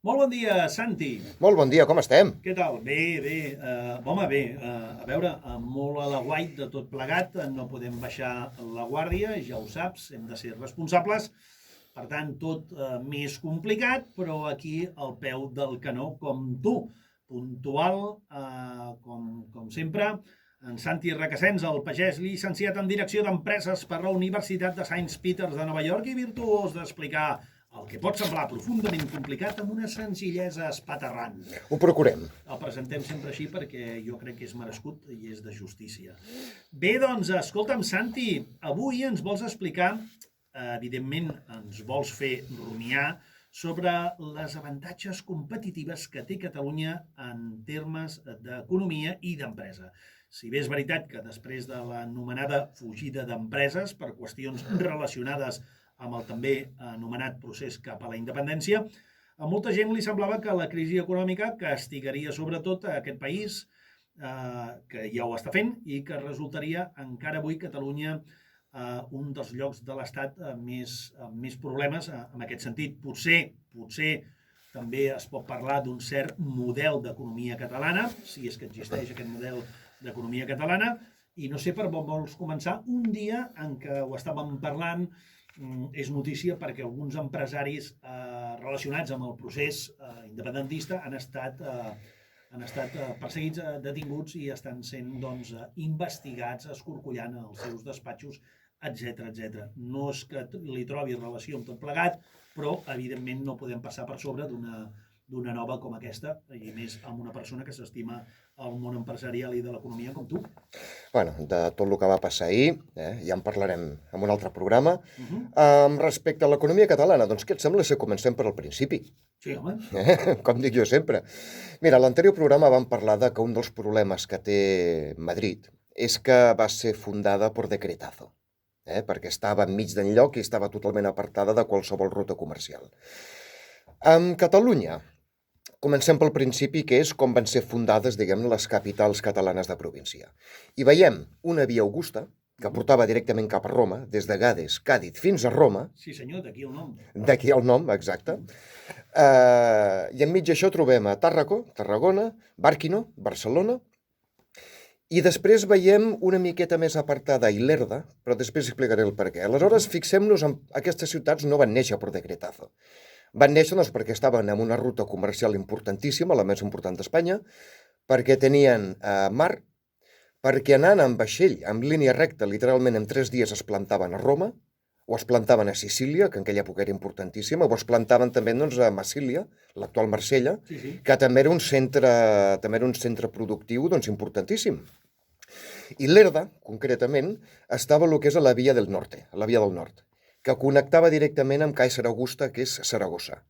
Molt bon dia, Santi. Molt bon dia, com estem? Què tal? Bé, bé. Home, bé. A veure, molt a l'aguait de tot plegat. No podem baixar la guàrdia, ja ho saps, hem de ser responsables. Per tant, tot més complicat, però aquí al peu del canó, com tu. Puntual, com sempre. En Santi Requesens, el pagès llicenciat en Direcció d'Empreses per la Universitat de Saint Peters de Nova York i virtuós d'explicar el que pot semblar profundament complicat amb una senzillesa espaterrant. Ho procurem. El presentem sempre així perquè jo crec que és merescut i és de justícia. Bé, doncs, escolta'm, Santi, avui ens vols explicar, evidentment ens vols fer rumiar sobre les avantatges competitives que té Catalunya en termes d'economia i d'empresa. Si bé és veritat que després de l'anomenada fugida d'empreses per qüestions relacionades amb el també anomenat procés cap a la independència, a molta gent li semblava que la crisi econòmica castigaria sobretot a aquest país, que ja ho està fent, i que resultaria encara avui Catalunya un dels llocs de l'Estat amb més problemes en aquest sentit. Potser també es pot parlar d'un cert model d'economia catalana, si és que existeix aquest model d'economia catalana, i no sé per on vols començar. Un dia en què ho estàvem parlant, és notícia perquè alguns empresaris relacionats amb el procés independentista han estat perseguits, detinguts i estan sent investigats, escorcollant els seus despatxos, etc. No és que li trobi relació amb tot plegat, però evidentment no podem passar per sobre d'una nova com aquesta, i més amb una persona que s'estima al món empresarial i de l'economia com tu. Bueno, de tot el que va passar ahir, ja en parlarem en un altre programa. Respecte a l'economia catalana, doncs què et sembla si comencem per al principi? Sí, home. Com dic jo sempre. Mira, a l'anterior programa vam parlar de que un dels problemes que té Madrid és que va ser fundada per decretazo, perquè estava enmig d'enlloc i estava totalment apartada de qualsevol ruta comercial. En Catalunya, comencem pel principi, que és com van ser fundades, diguem, les capitals catalanes de província. I veiem una via Augusta que portava directament cap a Roma, des de Gades, Càdiz, fins a Roma. Sí, senyor, d'aquí el nom. D'aquí el nom, exacte. I enmig d'això trobem a Tàrraco, Tarragona, Bàrquino, Barcelona, i després veiem una miqueta més apartada Ilerda, però després explicaré el perquè. Aleshores, fixem-nos en aquestes ciutats no van néixer per decretazo. Van néixer perquè estaven en una ruta comercial importantíssima, la més important d'Espanya, perquè tenien mar, perquè anant amb vaixell, amb línia recta, literalment en 3 dies es plantaven a Roma, o es plantaven a Sicília, que en aquella època era importantíssima, o es plantaven també a Massília, l'actual Marsella, que també era un centre productiu importantíssim. I Lerda, concretament, estava el que és a la Via del Norte, a la Via del Nord, que connectava directament amb Cai Saragossa, que és Saragossa.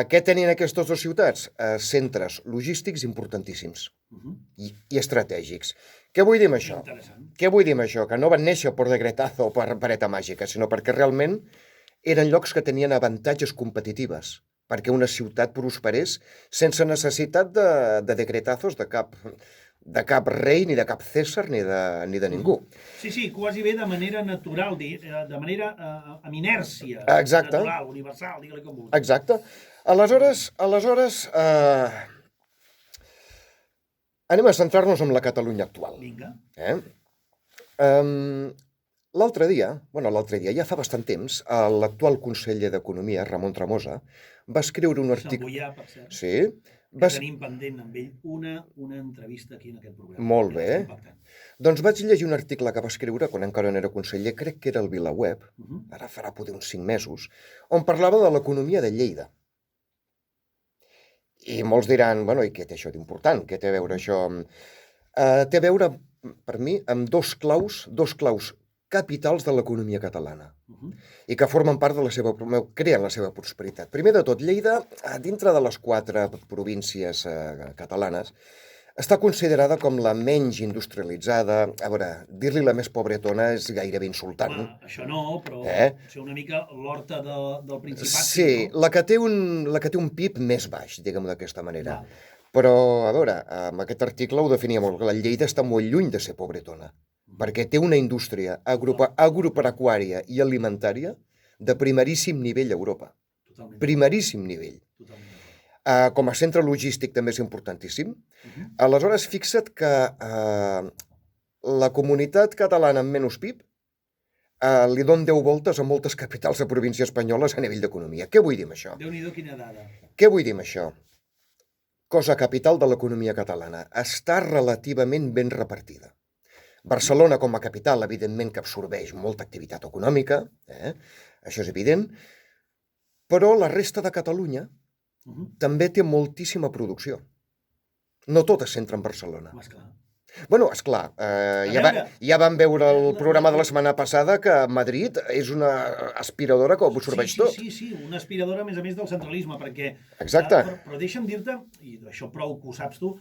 Què tenien aquestes dues ciutats? Centres logístics importantíssims i estratègics. Què vull dir amb això? Què vull dir amb això? Que no van néixer per decretazo o per vareta màgica, sinó perquè realment eren llocs que tenien avantatges competitives, perquè una ciutat prosperés sense necessitat de decretazos de cap rei, ni de cap César, ni de ningú. Sí, quasi bé de manera natural, de manera amb inèrcia. Exacte. Natural, universal, digue-li com vulgui. Exacte. Aleshores, anem a centrar-nos en la Catalunya actual. Vinga. L'altre dia, ja fa bastant temps, l'actual conseller d'Economia, Ramon Tremosa, va escriure un article... S'embollà, per cert. Sí. Tenim pendent amb ell una entrevista aquí en aquest programa. Molt bé. Doncs vaig llegir un article que va escriure quan encara no era conseller, crec que era el VilaWeb, ara farà poder uns 5 mesos, on parlava de l'economia de Lleida. I molts diran, bueno, i què té això d'important? Què té a veure això? Té a veure, per mi, amb dos claus capitals de l'economia catalana i que formen part creen la seva prosperitat. Primer de tot, Lleida, dintre de les 4 províncies catalanes, està considerada com la menys industrialitzada. A veure, dir-li la més pobretona és gairebé insultant. Això no, però ser una mica l'horta del Principat. Sí, la que té un PIB més baix, diguem-ho d'aquesta manera. Però, a veure, amb aquest article ho definia molt, que la Lleida està molt lluny de ser pobretona, perquè té una indústria agropecuària i alimentària de primeríssim nivell a Europa. Primeríssim nivell. Com a centre logístic també és importantíssim. Aleshores, fixa't que la comunitat catalana amb menys PIB li don 10 voltes a moltes capitals de província espanyoles a nivell d'economia. Què vull dir amb això? Déu-n'hi-do quina dada. Què vull dir amb això? Cosa capital de l'economia catalana. Està relativament ben repartida. Barcelona, com a capital, evidentment que absorbeix molta activitat econòmica, això és evident, però la resta de Catalunya també té moltíssima producció. No tot es centra en Barcelona. Esclar. Bueno, esclar, ja vam veure el programa de la setmana passada que Madrid és una aspiradora que ho absorbeix tot. Sí, una aspiradora, a més del centralisme, perquè... Exacte. Però deixa'm dir-te, i això prou que ho saps tu,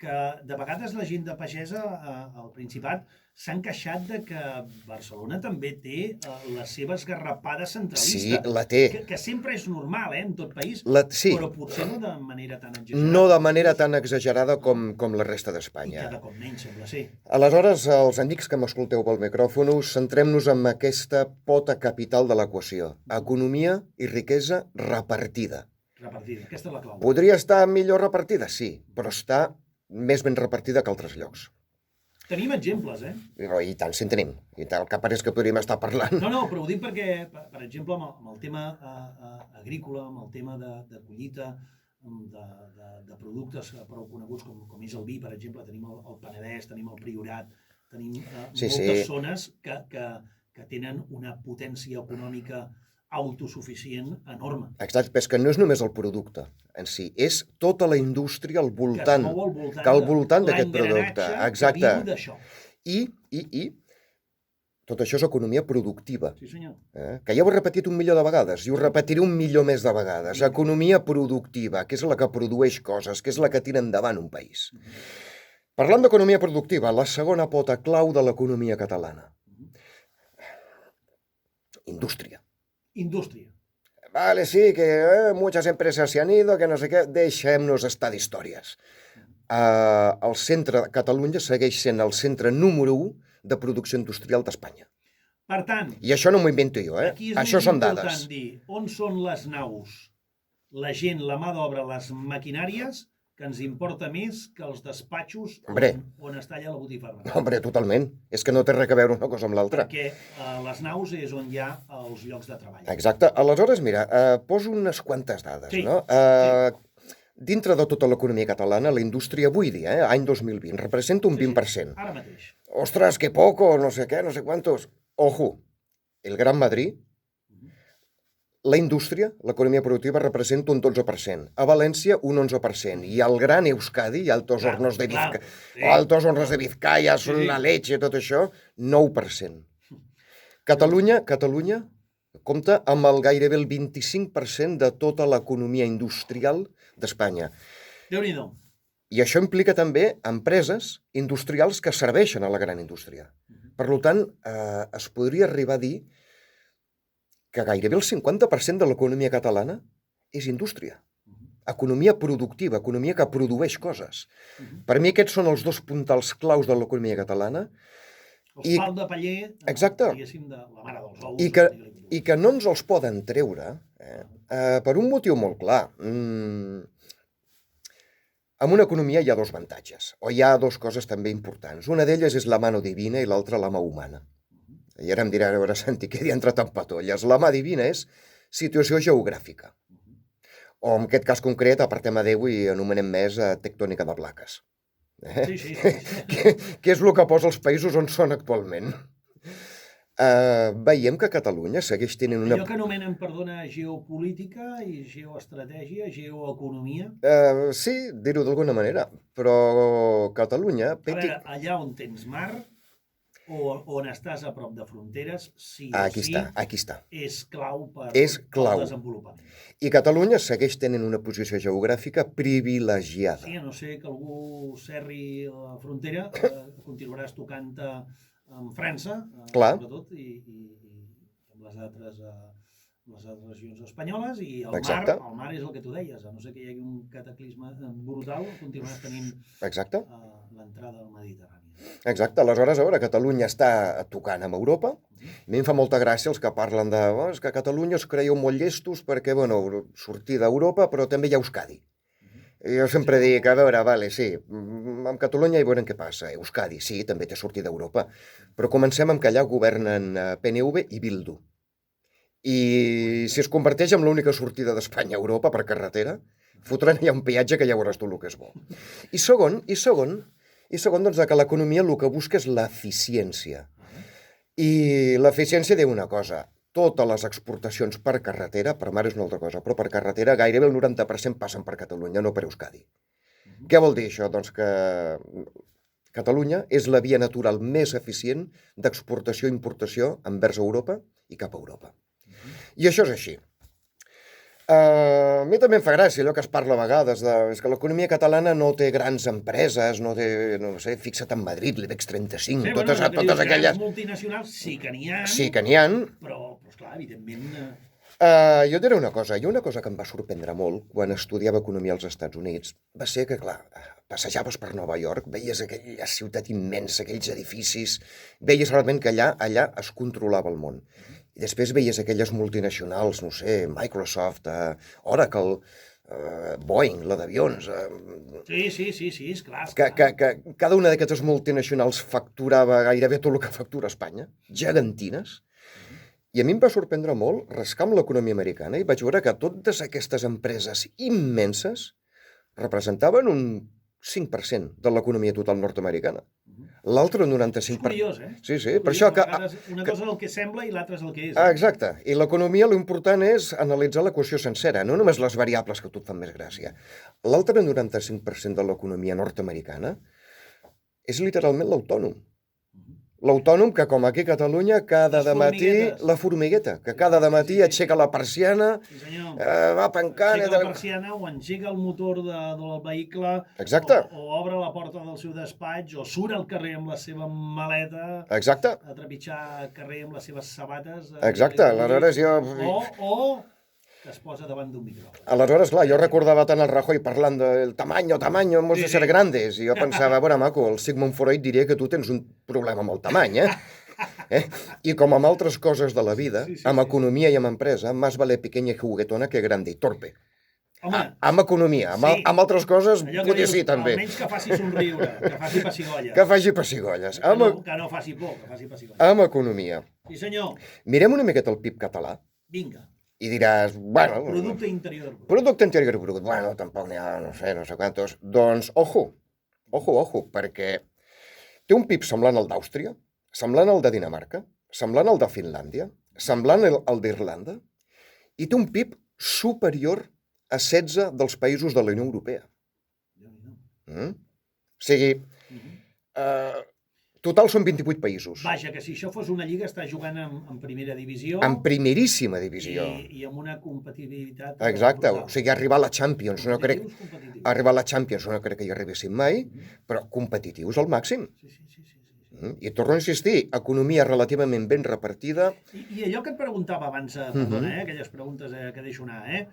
que de vegades la gent de pagesa al Principat s'han queixat de que Barcelona també té la seva esgarrapada centralista. Sí, la té. Que sempre és normal, en tot país, sí. Però potser no de manera tan exagerada. No de manera tan exagerada com la resta d'Espanya. I cada cop menys, sembla ser. Aleshores, els amics que m'escolteu pel micròfon, centrem-nos en aquesta pota capital de l'equació. Economia i riquesa repartida. Repartida, aquesta és la clau. Podria estar millor repartida? Sí, però està més ben repartida que altres llocs. Tenim exemples, I tant, sí en tenim. I tal, que pareix que podríem estar parlant. No, però ho dic perquè, per exemple, amb el tema agrícola, amb el tema de collita, de productes prou coneguts com és el vi, per exemple, tenim el Penedès, tenim el Priorat, tenim moltes zones que tenen una potència econòmica autosuficient enorme. Exacte, però és que no és només el producte en si, és tota la indústria al voltant, que al voltant d'aquest producte. Exacte. Que viu d'això. I tot això és economia productiva. Sí, senyor. Que ja ho he repetit 1 milió de vegades i ho repetiré 1 milió més de vegades. Economia productiva, que és la que produeix coses, que és la que tira endavant un país. Parlant d'economia productiva, la segona pota clau de l'economia catalana. Indústria. Vale, sí, que muchas empresas se han ido, que no sé què, deixem-nos estar d'històries. El centre de Catalunya segueix sent el centre número 1 de producció industrial d'Espanya. Per tant... I això no m'ho invento jo, Aquí és això són dades. important dir on són les naus, la gent, la mà d'obra, les maquinàries, que ens importa més que els despatxos on es talla la botifarra. Hombre, totalment. És que no té res a veure una cosa amb l'altra. Perquè les naus és on hi ha els llocs de treball. Exacte. Aleshores, mira, poso unes quantes dades, no? Dintre de tota l'economia catalana, la indústria avui dia, any 2020, representa un 20%. Ara mateix. Ostres, que poco, no sé què, no sé quantos. Ojo, el Gran Madrid, la indústria, l'economia productiva, representa un 12%. A València, un 11%. I al Gran Euskadi, i Altos Hornos de Vizcaya, Altos Hornos de Vizcaya, són la leche, tot això, 9%. Catalunya compta amb gairebé el 25% de tota l'economia industrial d'Espanya. Déu-n'hi-do. I això implica també empreses industrials que serveixen a la gran indústria. Per tant, es podria arribar a dir que gairebé el 50% de l'economia catalana és indústria. Economia productiva, economia que produeix coses. Per mi aquests són els dos puntals claus de l'economia catalana. Els pal de paller, diguéssim, de la mare dels ous. I que no ens els poden treure per un motiu molt clar. En una economia hi ha dos avantatges, o hi ha dues coses també importants. Una d'elles és la mano divina i l'altra la mà humana. I ara em dirà, a veure, Santi, què hi ha entrat en patolles? La mà divina és situació geogràfica. O en aquest cas concret, apartem a Déu i anomenem més tectònica de plaques. Sí. Què és el que posa els països on són actualment? Veiem que Catalunya segueix tenint una... Allò que anomenen, perdona, geopolítica i geoestratègia, geoeconomia... Sí, dir-ho d'alguna manera, però Catalunya... A veure, allà on tens mar o on estàs a prop de fronteres, aquí està. És clau per al desenvolupament. I Catalunya segueix tenint una posició geogràfica privilegiada. Sí, a no ser que algú serri la frontera, continuaràs tocant amb França, sobretot, i amb les altres regions espanyoles, i el mar és el que tu deies, a no ser que hi hagi un cataclisme brutal, continuaràs tenint l'entrada al Mediterrani. Exacte, aleshores, a veure, Catalunya està tocant amb Europa, i a mi em fa molta gràcia els que parlen de és que a Catalunya us creieu molt llestos perquè, sortir d'Europa, però també hi ha Euskadi. Jo sempre dic, a veure, vale, sí, amb Catalunya hi veurem què passa. Euskadi, sí, també té sortida d'Europa. Però comencem amb que allà governen PNV i Bildu. I si es converteix en l'única sortida d'Espanya a Europa per carretera, fotran allà un peatge que ja veuràs tu el que és bo. I segon, doncs, que l'economia el que busca és l'eficiència. I l'eficiència diu una cosa, totes les exportacions per carretera, per mar és una altra cosa, però per carretera gairebé el 90% passen per Catalunya, no per Euskadi. Què vol dir això? Doncs que Catalunya és la via natural més eficient d'exportació i importació envers Europa i cap a Europa. I això és així. A mi també em fa gràcia allò que es parla a vegades, és que l'economia catalana no té grans empreses, no té, no sé, fixa't en Madrid, l'IBEX 35, Sí, totes dius, aquelles... grans multinacionals sí que n'hi ha, Sí que n'hi ha. però esclar, evidentment... Jo et diré una cosa, una cosa que em va sorprendre molt quan estudiava economia als Estats Units va ser que, clar, passejaves per Nova York, veies aquella ciutat immensa, aquells edificis, veies realment que allà es controlava el món. I després veies aquelles multinacionals, no sé, Microsoft, Oracle, Boeing, la d'avions... Sí, esclar. Que cada una d'aquestes multinacionals facturava gairebé tot el que factura Espanya, gegantines. I a mi em va sorprendre molt rascar amb l'economia americana i vaig veure que totes aquestes empreses immenses representaven un 5% de l'economia total nord-americana. L'altre un 95%. És curiós, eh? Sí, per això que... Una cosa és el que sembla i l'altra és el que és. Exacte. I l'economia, l'important és analitzar l'equació sencera, no només les variables que a tu et fan més gràcia. L'altre 95% de l'economia nord-americana és literalment l'autònom. L'autònom que, com aquí a Catalunya, cada dematí... La formigueta, que cada dematí aixeca la persiana, va pencant... Aixeca la persiana o engega el motor del vehicle, exacte. O obre la porta del seu despatx, o surt al carrer amb la seva maleta, exacte. A trepitjar el carrer amb les seves sabates... Exacte, aleshores jo... O que es posa davant d'un micròfon. Aleshores, clar, jo recordava tant el Rajoy parlant del tamaño, hemos de ser grandes, i jo pensava, bueno, maco, el Sigmund Freud diria que tu tens un problema amb el tamany, I com amb altres coses de la vida, amb economia i amb empresa, más vale pequeña y juguetona que grande i torpe. Home, amb economia, amb altres coses, potser sí, també. Almenys que faci somriure, que faci pessigolles. Que faci pessigolles. Que no faci por, que faci pessigolles. Amb economia. Sí, senyor. Mirem una miqueta el PIB català. Vinga. I diràs, bueno... Producte interior brut. Producte interior brut. Bueno, tampoc n'hi ha, no sé quantos. Doncs, ojo, perquè té un PIB semblant al d'Àustria, semblant al de Dinamarca, semblant al de Finlàndia, semblant al d'Irlanda, i té un PIB superior a 16 dels països de la Unió Europea. O sigui, total són 28 països. Vaja, que si això fos una lliga està jugant en primera divisió. En primeríssima divisió. I amb una competitivitat... Exacte, o sigui, arribar a la Champions, no crec... Arribar a la Champions no crec que hi arribéssim mai, però competitius al màxim. Sí. I torno a insistir, economia relativament ben repartida... I allò que et preguntava abans, perdona, aquelles preguntes que deixo anar,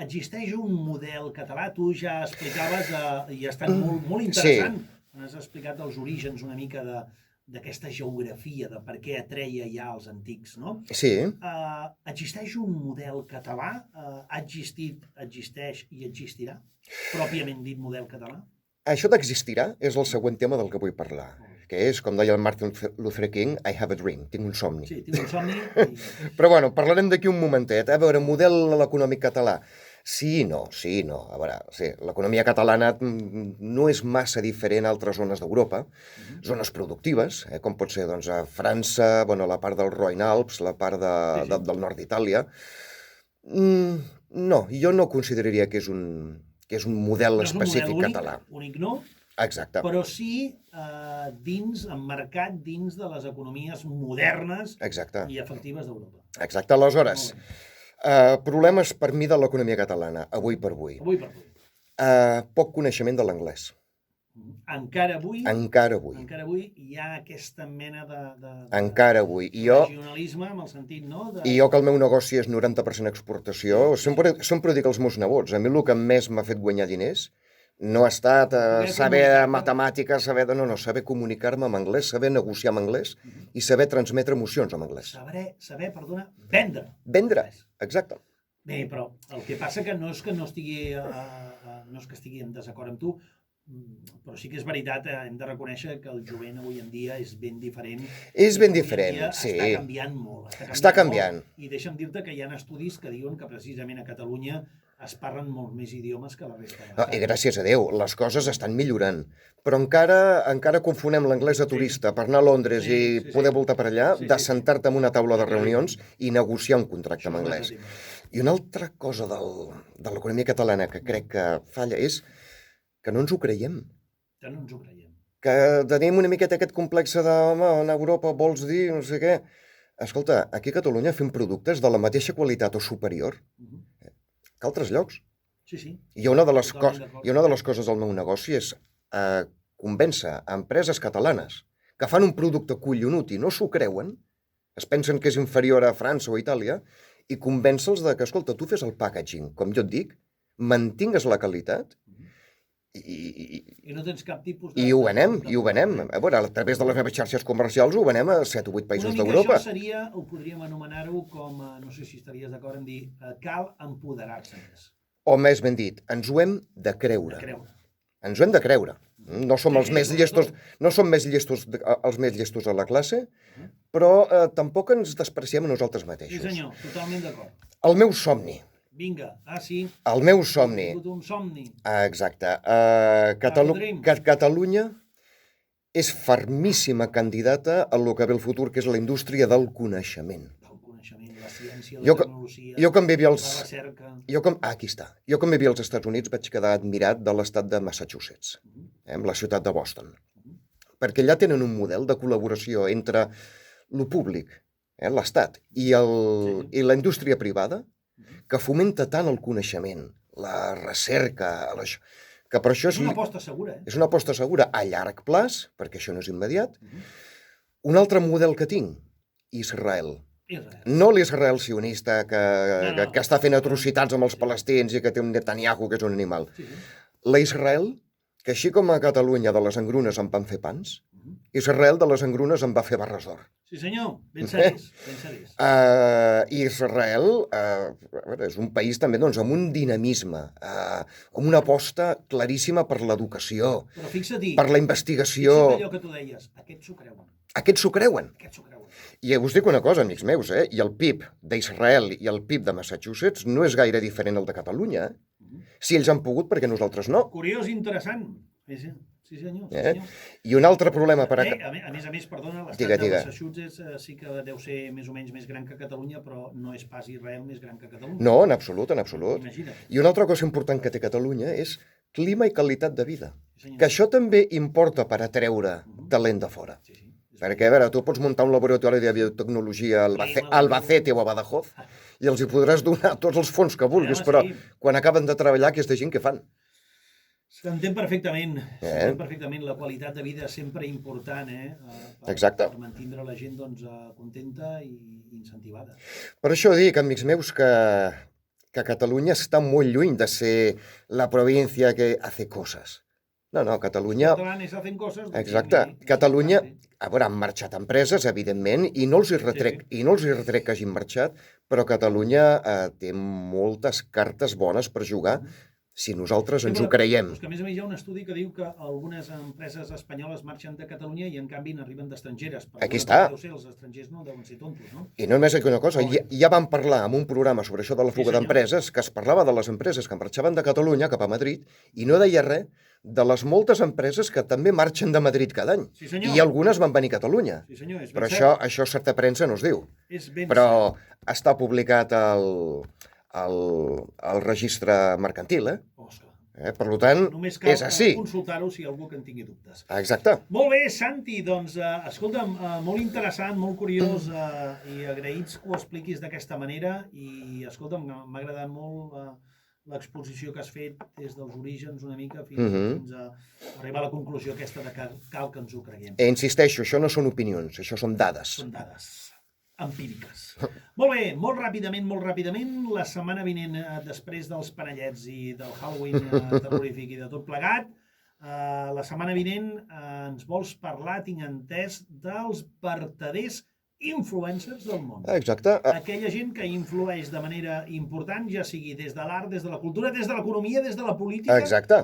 existeix un model català? Tu ja explicaves, i ha estat molt interessant, has explicat els orígens una mica d'aquesta geografia, de per què atreia ja els antics, no? Sí. Existeix un model català? Ha existit, existeix i existirà? Pròpiament dit model català? Això d'existirà és el següent tema del que vull parlar, que és, com deia el Martin Luther King, I have a dream, tinc un somni. Sí, tinc un somni. Però bueno, parlarem d'aquí un momentet. A veure, model econòmic català. Sí i no. A veure, sí, l'economia catalana no és massa diferent a altres zones d'Europa, zones productives, com pot ser doncs, a França, bueno, la part del Rhône-Alps, la part del nord d'Itàlia. No, jo no consideraria que és un model específic català. Únic no, exacte. Però sí emmarcat dins de les economies modernes i efectives d'Europa. Exacte, aleshores... problemes per mi de l'economia catalana, avui per avui. Poc coneixement de l'anglès. Encara avui hi ha aquesta mena de regionalisme, amb el sentit, no? I jo que el meu negoci és 90% exportació, sempre dic als meus nebots, a mi el que més m'ha fet guanyar diners no ha estat saber matemàtiques, saber comunicar-me en anglès, saber negociar en anglès i saber transmetre emocions en anglès. Saber, vendre. Vendre, exacte. Bé, però el que passa que no és que no estigui, no és que estigui en desacord amb tu, però sí que és veritat, hem de reconèixer que el jovent avui en dia és ben diferent. És ben Avui en diferent, dia sí. Està canviant molt. Està canviant. Molt, I deixa'm dir-te que hi ha estudis que diuen que precisament a Catalunya es parlen molt més idiomes que a la resta de No, l'Estat. I gràcies a Déu, les coses estan millorant. Però encara confonem l'anglès de turista per anar a Londres i poder voltar per allà, de sentar-te en una taula de reunions i negociar un contracte en anglès. I una altra cosa de l'economia catalana que crec que falla és que no ens ho creiem. Que no ens ho creiem. Que tenim una miqueta aquest complex de, home, a Europa vols dir no sé què. Escolta, aquí a Catalunya fem productes de la mateixa qualitat o superior que altres llocs. Sí. I una de les coses del meu negoci és convèncer empreses catalanes que fan un producte collonut i no s'ho creuen, es pensen que és inferior a França o a Itàlia, i convèncer-los de que, escolta, tu fes el packaging, com jo et dic, mantingues la qualitat i no tens cap tipus i ho venem. A veure, a través de les meves xarxes comercials ho venem a 7 o 8 països d'Europa. Això seria, ho podríem anomenar-ho com, no sé si estaries d'acord en dir, cal empoderar-se més. O més ben dit, ens ho hem de creure. Ens ho hem de creure. No som els més llestos, els més llestos de la classe, però tampoc ens despreciem a nosaltres mateixos. Sí senyor, totalment d'acord. El meu somni. Vinga, sí. El meu somni. He tingut un somni. Exacte. Catalunya és fermíssima candidata a lo que ve el futur, que és la indústria del coneixement. Del coneixement, la ciència, la tecnologia, la recerca... Aquí està. Jo quan vivia als Estats Units vaig quedar admirat de l'estat de Massachusetts, amb la ciutat de Boston. Perquè allà tenen un model de col·laboració entre lo públic, l'Estat, i la indústria privada, que fomenta tant el coneixement, la recerca, que per això és una aposta segura. És una aposta segura a llarg plaç, perquè això no és immediat. Un altre model que tinc, Israel. No l'Israel sionista que està fent atrocitats amb els palestins i que té un Netanyahu que és un animal. La Israel, que així com a Catalunya de les engrunes en van fer pans, Israel de les engrunes en va fer barres d'or. Sí senyor, ben serís. Israel és un país també amb un dinamisme, amb una aposta claríssima per l'educació, per la investigació. Fixa't allò que tu deies, aquests s'ho creuen. Aquests s'ho creuen. I us dic una cosa, amics meus, i el PIB d'Israel i el PIB de Massachusetts no és gaire diferent al de Catalunya. Si ells han pogut, perquè nosaltres no. Curiós i interessant. Sí, senyor. I un altre problema per... A més, perdona, l'estat de Massachusetts sí que deu ser més o menys més gran que Catalunya, però no és pas Israel més gran que Catalunya. No, en absolut. Imagina't. I una altra cosa important que té Catalunya és clima i qualitat de vida. Que això també importa per atreure talent de fora. Perquè, a veure, tu pots muntar un laboratori de biotecnologia al Albacete o a Badajoz i els hi podràs donar tots els fons que vulguis, però quan acaben de treballar, aquesta gent què fan? S'entén perfectament. La qualitat de vida és sempre important, Exacte. Per mantenir la gent contenta i incentivada. Per això dic, amics meus, que Catalunya està molt lluny de ser la província que hace coses. No, Catalunya... Els catalanes hacen coses... Exacte. Catalunya, a veure, han marxat empreses, evidentment, i no els hi retrec que hagin marxat, però Catalunya té moltes cartes bones per jugar si nosaltres ens ho creiem. A més hi ha un estudi que diu que algunes empreses espanyoles marxen de Catalunya i en canvi n'arriben d'estrangeres. Aquí està. Els estrangers no deuen ser tontos, no? I no només una cosa, ja vam parlar en un programa sobre això de la fuga d'empreses, que es parlava de les empreses que marxaven de Catalunya cap a Madrid i no deia res de les moltes empreses que també marxen de Madrid cada any. I algunes van venir a Catalunya. Però això certa premsa no es diu. Però està publicat al registre mercantil, per tant, és així. Només cal consultar-ho si algú que en tingui dubtes. Exacte. Molt bé, Santi, doncs, escolta'm, molt interessant, molt curiós i agraïts que ho expliquis d'aquesta manera i, escolta'm, m'ha agradat molt l'exposició que has fet des dels orígens una mica fins a arribar a la conclusió aquesta de que cal que ens ho creguem. Insisteixo, això no són opinions, això són dades. Són dades empíriques. Molt bé, molt ràpidament, la setmana vinent, després dels panellets i del Halloween terrorífic i de tot plegat, la setmana vinent ens vols parlar, tinc entès, dels vertaders influencers del món. Exacte. Aquella gent que influeix de manera important, ja sigui des de l'art, des de la cultura, des de l'economia, des de la política. Exacte.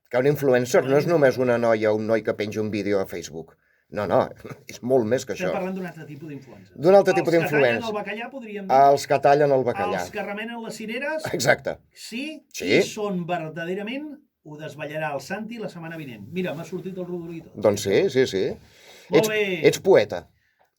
Que un influencer no és només una noia o un noi que penja un vídeo a Facebook. No, és molt més que això. Estem parlant d'un altre tipus d'influencers. D'un altre tipus Els que tallen d'influents. el bacallà, podríem dir. Els que tallen el bacallà. Els que remenen les cireres. Exacte. Sí, Sí. i són verdaderament, ho desvetllarà el Santi la setmana vinent. Mira, m'ha sortit el rodolí tot. Doncs sí. Molt bé. Ets poeta.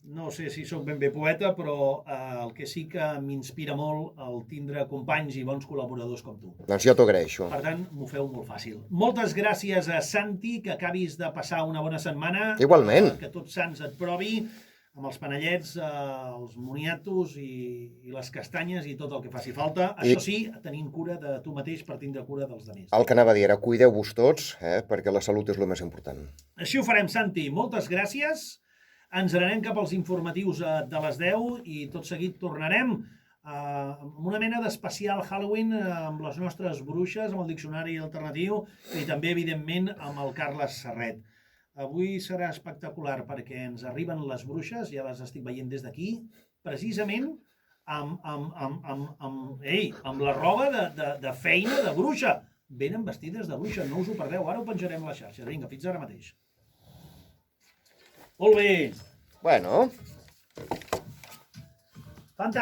No sé si sóc ben bé poeta, però el que sí que m'inspira molt el tindre companys i bons col·laboradors com tu. Doncs jo t'ho agraeixo. Per tant, m'ho feu molt fàcil. Moltes gràcies a Santi, que acabis de passar una bona setmana. Igualment. Que Tots Sants et provi amb els panellets, els moniatos i les castanyes i tot el que faci falta. Això sí, tenint cura de tu mateix per tindre cura dels altres. El que anava a dir era cuideu-vos tots, perquè la salut és el més important. Així ho farem, Santi. Moltes gràcies. Ens n'anem cap als informatius de les 10 i tot seguit tornarem amb una mena d'especial Halloween amb les nostres bruixes, amb el diccionari alternatiu i també, evidentment, amb el Carles Serret. Avui serà espectacular perquè ens arriben les bruixes, ja les estic veient des d'aquí, precisament amb la roba de feina de bruixa. Venen vestides de bruixa, no us ho perdeu, ara ho penjarem a les xarxes. Vinga, fins ara mateix. Molt bé. Bueno. Fantàstic.